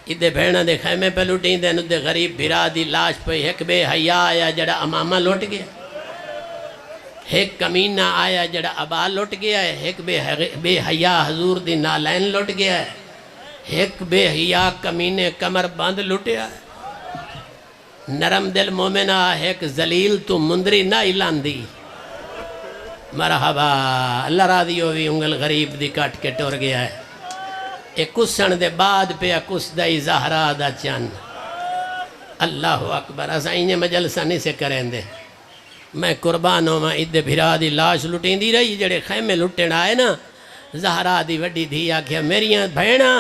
ادھے بھیڑاں دے خیمے پہ لوٹیں دے ادھے غریب بھرا دی لاش پہ ایک بے حیا آیا جڑا امامہ لوٹ گیا ایک کمینہ آیا جڑا ابا لوٹ گیا ہے ایک بے حیا حضور دی نالین لوٹ گیا ہے ایک بے حیا کمینے کمر باندھ لوٹیا ہے نرم دل مومنہ ایک ذلیل تو مندری نہ اعلان دی مرحبا اللہ راضی ہوئی انگل غریب دی کٹ کے ٹور گیا ہے ایک کسن دے بعد پہ کس دائی زہرہ دا چان اللہ اکبر اسا انہیں مجلسہ نہیں سے کریں دے میں قربان ہوں میں ادھے بھرا دی لاش لٹیں دی رہی جڑے خیمے لٹیں آئے نا زہرہ دی وڈی دھی آکھیا میریاں بھیڑاں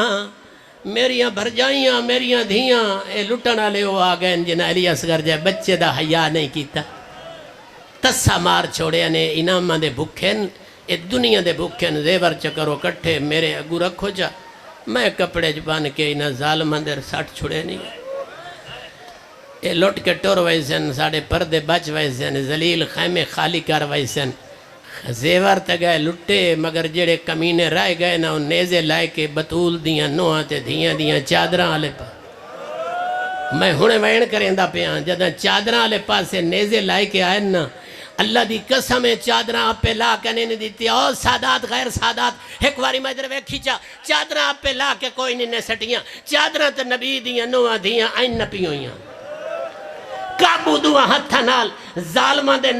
میریاں بھرجائیاں میریاں دھیاں اے لٹن والے وہ آ گئے جنہیں علی اصغر جائے بچے دا حیا نہیں کیتا تسا مار چھوڑے نے انامہ دے بھکھن اے دنیا دے بھکھن زیور چکرو کٹھے میرے اگو رکھو جا میں کپڑے جبان کے انہا ظالم اندر ساٹھ چھوڑے نہیں اے لٹ کے ٹور ویسن ساڑے پردے بچ ویسن ذلیل خیمے خالی کر ویسن زیور تے گئے لٹے مگر جڑے کمینے رائے گئے نا ان نیزے لائے کے بطول دیاں نوہاں تے دیاں چادران آلے پا میں ہونے وین کریں دا پیان جدہ چادران آلے پاسے نیزے لائے کے آئے نا اللہ دی قسم چادران آپ پہ لا کے نہیں دیتی اور سادات غیر سادات ایک واری میں در وے کھیچا چادران آپ پہ لا کے کوئی نہیں سٹیاں چادران تے نبی دیاں نوہاں دیاں آئین نپی ہوئیاں کابو دعا ہتھا نال ظالمہ دے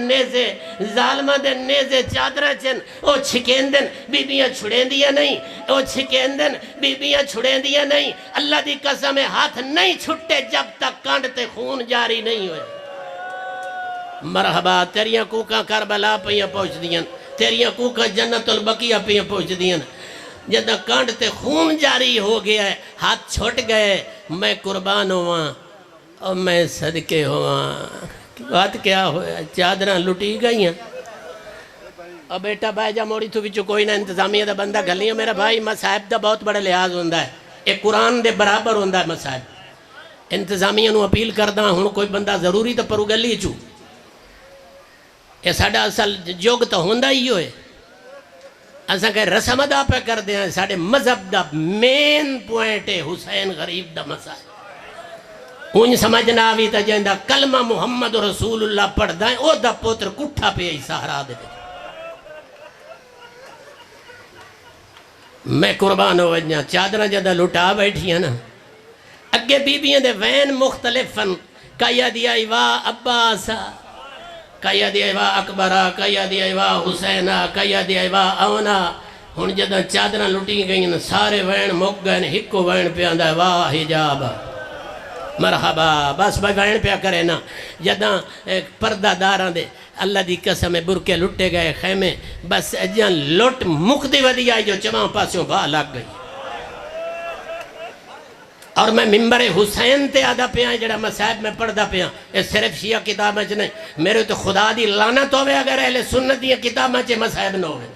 نیزے چادرہ چن او چھکین دن بیبیاں چھڑین دیا نہیں او چھکین دن بیبیاں چھڑین دیا نہیں اللہ دی قسم ہاتھ نہیں چھٹے جب تک کانڈتے خون جاری نہیں ہوئے مرحبا تیریاں کوکاں کربلا پہیاں پہنچ دیاں تیریاں کوکاں جنت البقیہ پہیاں پہنچ دیاں جدہ کانڈتے خون جاری ہو گیا ہے ہاتھ چھوٹ گئے میں قربان ہوا اور میں صدقے ہوا بات کیا ہویا چادران لٹی گئی ہیں اور بیٹا بھائی جا موڑی تو بچو کوئی نہ انتظامیہ دا بندہ گھلیاں میرا بھائی مسائب دا بہت بڑے لحاظ ہوندہ ہے ایک قرآن دے برابر ہوندہ ہے مسائب انتظامیہ نو اپیل کردہ ہوں کوئی بندہ ضروری تا پرو گلی چو یہ ساڑھا اصل جوگ تا ہوندہ ہی ہوئے ایسا کہ رسم دا پہ کر دیں ساڑھے مذہب دا مین پوائنٹ ہے حسین غریب دا مسائب ان سمجھنا آوی تا جائندہ کلمہ محمد رسول اللہ پڑھ دائیں او دا پوتر کٹھا پہ ای سہرا دے میں قربان ہو وجنا چادرہ جدہ لٹا بیٹھی ہیں نا اگے بیبیاں دے وین مختلفاً کیا دیا ایوا عباسا کیا دیا ایوا اکبرہ کیا دیا ایوا حسینہ کیا دیا ایوا اونا ہن جدہ چادرہ لٹی گئیں سارے وین مک گئیں ہکو وین پہ آندہ واہ حجابہ مرحبا بس بھائی وین پیا کرے نا جداں پردہ داراں دے اللہ دی قسم برکے لٹے گئے خیمے بس اجاں لٹ مکھ دی ودی آئی جو چواں پاسوں باہ لگ گئی اور میں ممبر حسین تے آدھا پیاں جڑا مسائب میں پڑھ دا پیاں یہ صرف شیعہ کتابیں نہیں میرے تو خدا دی لعنت ہوئے اگر اہل سنت دی کتابیں چے مسائب نہ ہوئے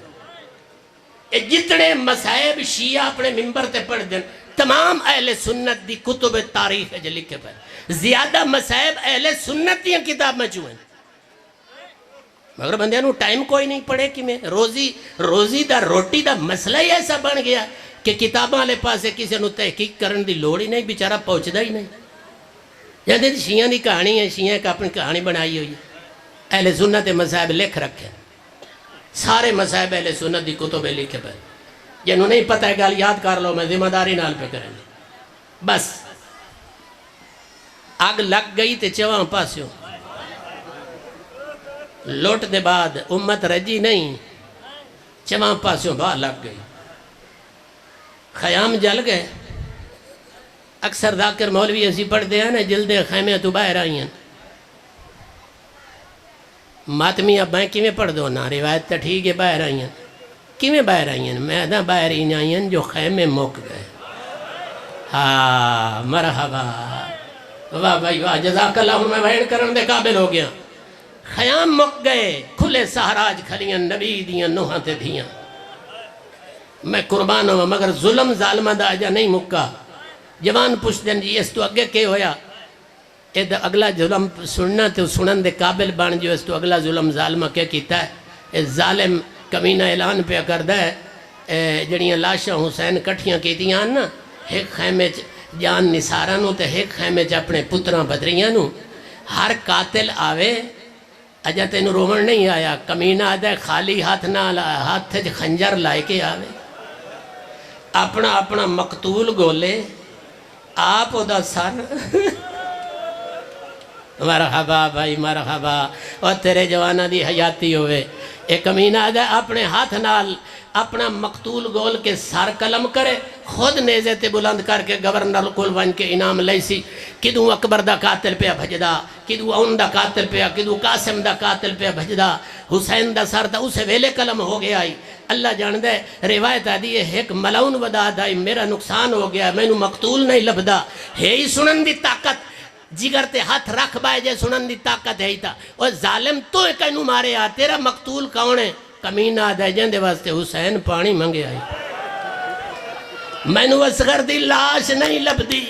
یہ جتنے مسائب شیعہ اپنے ممبر تے پڑھ دیں تمام اہل سنت دی کتب تاریخ ہے جو لکھے پہ زیادہ مسائب اہل سنت دی کتابیں چوئیں مگر بندیاں نو ٹائم کوئی نہیں پڑھے کہ میں روزی دا روٹی دا مسئلہ ہی ایسا بن گیا کہ کتاباں لے پاسے کسی نو تحقیق کرن دی لوڑ ہی نہیں بیچارہ پہنچ دا ہی نہیں جاندے شیعہ دی کہانی ہے شیعہ کا اپنی کہانی بنائی ہوئی ہے اہل سنت مسائب لکھ رکھے سارے مسائب اہل سنت دی کتب لکھے پہ جنہوں نہیں پتہ ہے گال یاد کر لو میں ذمہ داری نال پہ کریں بس آگ لگ گئی تے چواں پاسیوں لوٹ دے بعد امت رجی نہیں چواں پاسیوں باہ لگ گئی خیام جل گئے اکثر ذاکر مولوی ایسی پڑھ دے ہیں نا جلد خیمے تو باہر آئی ہیں ماتمی اب میں کیویں پڑھ دو نا روایت تا ٹھیک ہے باہر آئی ہیں کیویں باہر آئی ہیں میں ادھا باہر ہی آئی ہیں جو خیمے موک گئے ہاں مرحبا واہ بھائی واہ جزاک اللہ میں وین کرن دے قابل ہو گیا خیام مک گئے کھلے سہراج کھلیاں نبی دیاں نوحاں تے دھیاں میں قربان ہوں مگر ظلم ظالمہ دا آجا نہیں مکا جوان پوچھ دیں جی اس تو اگے کے ہویا اگلا ظلم سننا تو سنن دے قابل بان جو اس تو اگلا ظلم ظالمہ کے کیتا ہے اس ظالم کمینہ اعلان پہ کردہ ہے جڑیاں لاشاں حسین کٹھیاں کیتیاں نا ایک خیمے جان نثاراں نو تے ایک خیمے اپنے پتراں بدریاں نو ہر قاتل آوے اجا تینو رومن نہیں آیا کمینہ آدھا خالی ہاتھ نہ ہاتھ خنجر لائے کے آوے اپنا اپنا مقتول گولے آپ دا سر مرحبا بھائی مرحبا اور تیرے جوانہ دی حیاتی ہوئے ایک کمینہ آدھا اپنے ہاتھ نال اپنا مقتول گول کے سار قلم کرے خود نیزے تے بلند کر کے گورنر کول ون کے انعام لیسی کدوں اکبر دا قاتل پہ بھجدا کدوں اون دا قاتل پہ کدوں قاسم دا قاتل پہ بھجدا حسین دا سر دا اسے ویلے قلم ہو گیا آئی اللہ جان دے روایت آدھی ہے ایک ملعون ودا دائی میرا نقصان ہو گیا میں نو مقتول نہیں لبدا ہے ہی سنن دی طاقت جگر تے ہاتھ رکھ بائے جے سنن دی طاقت ہے ہی تا اور ظالم تو ایک اینو مارے آ تیرا مقتول کون ہے کمینہ آدھے جندے واسطے حسین پانی منگے آئی میں نو اصغر دی لاش نہیں لبدی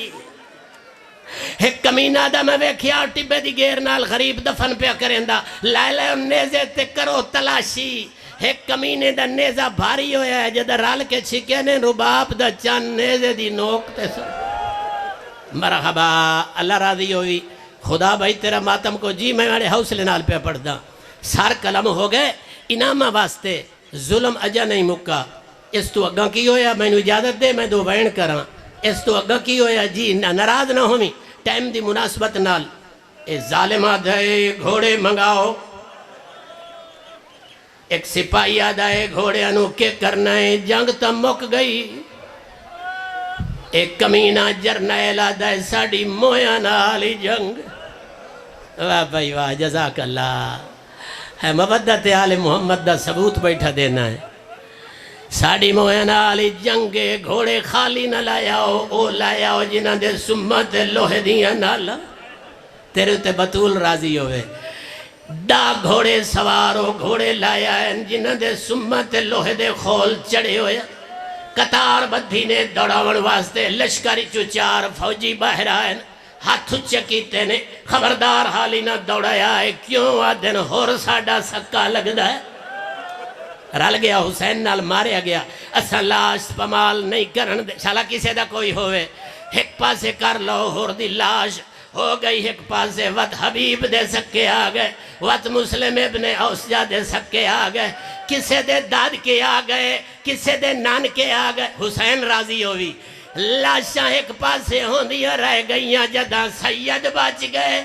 ایک کمینہ آدھا میں ویکھیا ٹبے دی گیر نال غریب دفن پہ کرندہ لائے لائے نیزے تے کرو تلاشی ایک کمینے دا نیزہ بھاری ہویا ہے جدہ رال کے چھکے نے رباب دا چان نیزے دی نوک تے سر مرحبا اللہ راضی ہوئی خدا بھائی تیرا ماتم کو جی میں میرے حوصلے نال پہ پڑھ دا سار کلم ہو گئے انعامہ واسطے ظلم اجا نہیں مکا اس تو اگاں کی ہویا میں نے اجازت دے میں دو بیان کراں اس تو اگاں کی ہویا جی ناراض نہ ہومی ٹائم دی مناسبت نال اے ظالمہ دے گھوڑے منگاؤ ایک سپاہی آدھائے گھوڑے انو کے کرنا ہے جنگ تم مک گئی ایک کمینہ جرنیل آدھائے ساڑی مویا نالی جنگ واہ بھائی واہ جزاک اللہ ہے مبدت آل محمد دا ثبوت بیٹھا دینا ہے ساڑی مویا نالی جنگے گھوڑے خالی نہ لایا ہو او لایا ہو جنہ دے سمت لوہ دیا نالا تیرے تے بطول راضی ہوئے ڈا گھوڑے سوارو گھوڑے لایا ہے جنہ دے سمت لوہ دے خول چڑے ہوئے قطار بدھی نے دوڑاون واسطے لشکری چوچار فوجی باہر آئے ہاتھ چکیتے نے خبردار حالی نہ دوڑایا ہے کیوں آدھن ہور ساڑا سکا لگ دا ہے رل گیا حسین نال ماریا گیا اسا لاش پمال نہیں کرن دے شالا کسے دا کوئی ہوئے ایک پاسے کر لو ہور دی لاش ہو گئی ایک پاسے وط حبیب دے سکے آگئے وط مسلم ابن اوسجہ دے سکے آگئے کسے دے داد کے آگئے کسے دے نان کے آگئے حسین راضی ہوئی لاشاں ایک پاسے ہوندیاں رہ گئیاں جدہ سید بچ گئے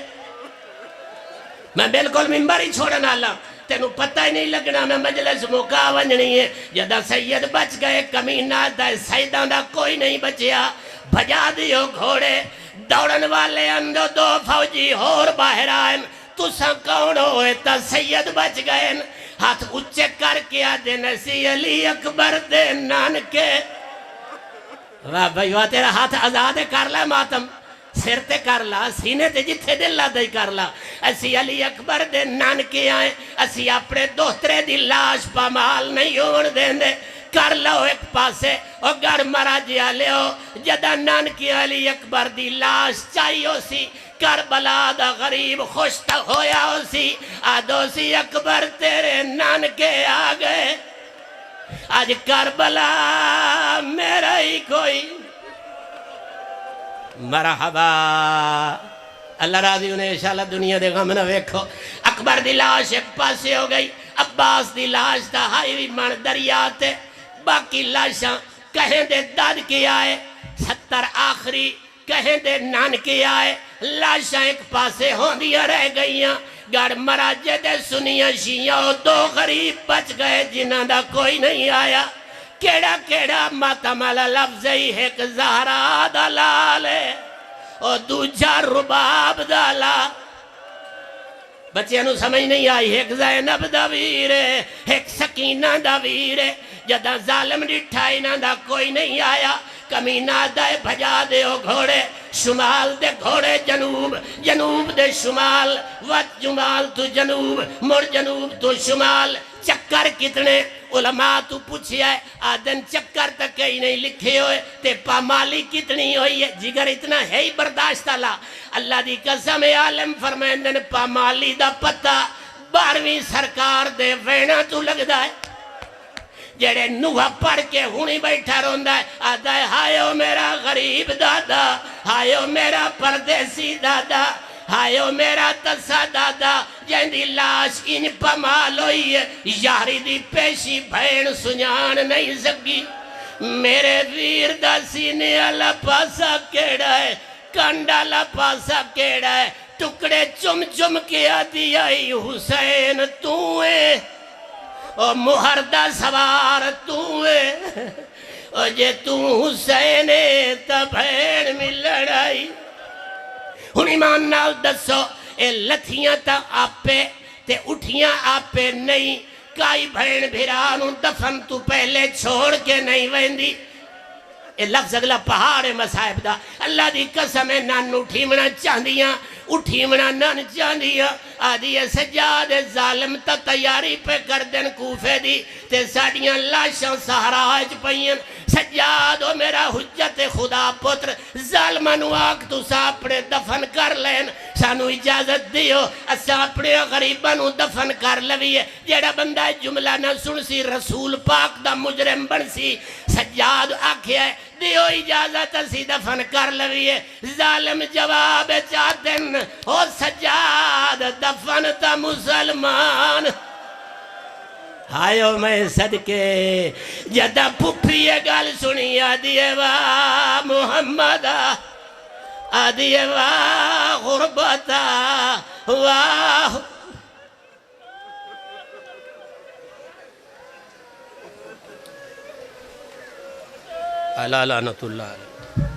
میں بالکل ممبر ہی چھوڑنا اللہ تینو پتہ ہی نہیں لگنا میں مجلس موقع ونجنی ہے جدہ سید بچ گئے کمینہ دا سیدان دا کوئی نہیں بچیا بھجا دیو گھوڑے دوڑن والے اندو دو فوجی اور باہر آئیں تُساں کون ہوئے تا سید بچ گئے ہاتھ اچھے کر کے آدھے نسی علی اکبر دے نانکے واہ بھائی واہ تیرا ہاتھ آزاد کر لے ماتم سر تے کر لا سینے تے جتھے دل لا دے کر لا اسی علی اکبر دے نانکے آئیں اسی اپنے دوسترے دی لاش پامال نہیں ہون دیں دے کر لو ایک پاسے اور گر مرا جیا لیو جدہ نانکی علی اکبر دی لاش چاہیو سی کربلا دا غریب خوش تک ہویا ہو سی آدھو سی اکبر تیرے نانکے آگئے آج کربلا میرا ہی کوئی مرحبا اللہ راضی انہیں انشاءاللہ دنیا دے غم نہ ویکھو اکبر دی لاش ایک پاسے ہو گئی عباس دی لاش دا ہائی بھی من دریاتے باقی لاشاں کہیں دے داد کی آئے 70 آخری کہیں دے نان کی آئے لاشاں ایک پاسے ہوں دیا رہ گئیاں گھر مراجے دے سنیاں شیعہ دو غریب بچ گئے جنہاں دا کوئی نہیں آیا کیڑا کیڑا ماتم علی لفظ ہی ایک زہرا دلالے اور دوجہ رباب دالا بچے انہوں سمجھ نہیں آئی ایک زینب دا ویرے ایک سکینہ دا ویرے جدہ ظالم ڈٹھائی نہ دا کوئی نہیں آیا کمینہ دائے بھجا دے او گھوڑے شمال دے گھوڑے جنوب جنوب دے شمال وقت جمال تو جنوب مر جنوب تو شمال چکر کتنے علماء تو پوچھیا ہے آدن چکر تک کہیں نہیں لکھے ہوئے تے پامالی کتنی ہوئی ہے جگر اتنا ہے ہی برداشت اللہ دی قسم عالم فرمائندن پامالی دا پتہ 12ویں سرکار دے وینا تو لگ دا ہے جڑے نوہ پڑھ کے ہونی بیٹھا روندہ ہے آدھا ہے ہائیو میرا غریب دادا ہائیو میرا پردیسی دادا ہائیو میرا تسا دادا جہندی لاش ان پمال ہوئی ہے یاری دی پیشی بھین سنیان نہیں سکی میرے ویر دا سینے اللہ پاسا کیڑا ہے کانڈا لا پاسا کیڑا ہے ٹکڑے چم چم کے آدھی آئی حسین توئے اور مہردہ سوار توئے اور جے تو حسینے تا بھین میں لڑائی ہن ایمان نال دسو اے لتھیاں تا آپے تے اٹھیاں آپے نہیں کائی بھین بھیرانوں دفن تو پہلے چھوڑ کے نہیں ویندی اے لفظ اگلا پہاڑ مسائب دا اللہ دی قسم نان اٹھی منا چاندیاں اٹھی منا نان چاندیاں آدھی سجاد ظالم تا تیاری پہ کردن کوفے دی تے ساڑیاں لاشاں سہراج پہین سجادو میرا حجت خدا پتر ظالمانو آگ تو ساپڑے دفن کر لین سانو اجازت دیو ساپڑے غریبانو دفن کر لویے جیڑا بندہ جملہ نہ سن سی رسول پاک دا مجرم بن سی سجاد آکھے ہے دیو اجازت اسی دفن کر لویے ظالم جواب چاہتن او سجاد دفن تا مسلمان آئیو میں صدقے جدہ پھپھیے گال سنی آدھیے واہ محمد آدھیے واہ غربتا واہ اللہ لعنت اللہ علیہ